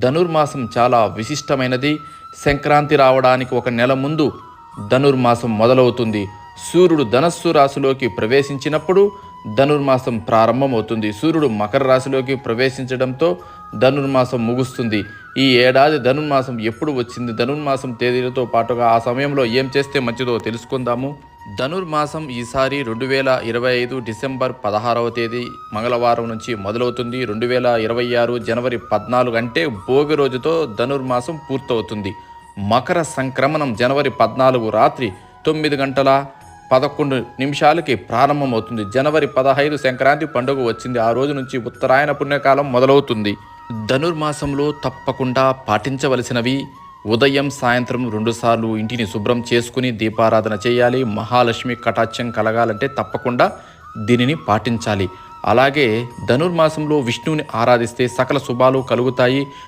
ధనుర్మాసం చాలా విశిష్టమైనది. సంక్రాంతి రావడానికి ఒక నెల ముందు ధనుర్మాసం మొదలవుతుంది. సూర్యుడు ధనస్సు రాశిలోకి ప్రవేశించినప్పుడు ధనుర్మాసం ప్రారంభమవుతుంది. సూర్యుడు మకర రాశిలోకి ప్రవేశించడంతో ధనుర్మాసం ముగుస్తుంది. ఈ ఏడాది ధనుర్మాసం ఎప్పుడు వచ్చింది, ధనుర్మాసం తేదీలతో పాటుగా ఆ సమయంలో ఏం చేస్తే మంచిదో తెలుసుకుందాము. ధనుర్మాసం ఈసారి 2025 డిసెంబర్ 16వ తేదీ మంగళవారం నుంచి మొదలవుతుంది. 2026 జనవరి 14 అంటే భోగి రోజుతో ధనుర్మాసం పూర్తవుతుంది. మకర సంక్రమణం జనవరి 14 రాత్రి 9 గంటల 11 నిమిషాలకి ప్రారంభమవుతుంది. జనవరి 15 సంక్రాంతి పండుగ వచ్చింది. ఆ రోజు నుంచి ఉత్తరాయణ పుణ్యకాలం మొదలవుతుంది. ధనుర్మాసంలో తప్పకుండా పాటించవలసినవి: ఉదయం సాయంత్రం 2 సార్లు ఇంటిని శుభ్రం చేసుకుని దీపారాధన చేయాలి. మహాలక్ష్మి కటాక్షం కలగాలంటే తప్పకుండా దీనిని పాటించాలి. అలాగే ధనుర్మాసంలో విష్ణువుని ఆరాధిస్తే సకల శుభాలు కలుగుతాయి.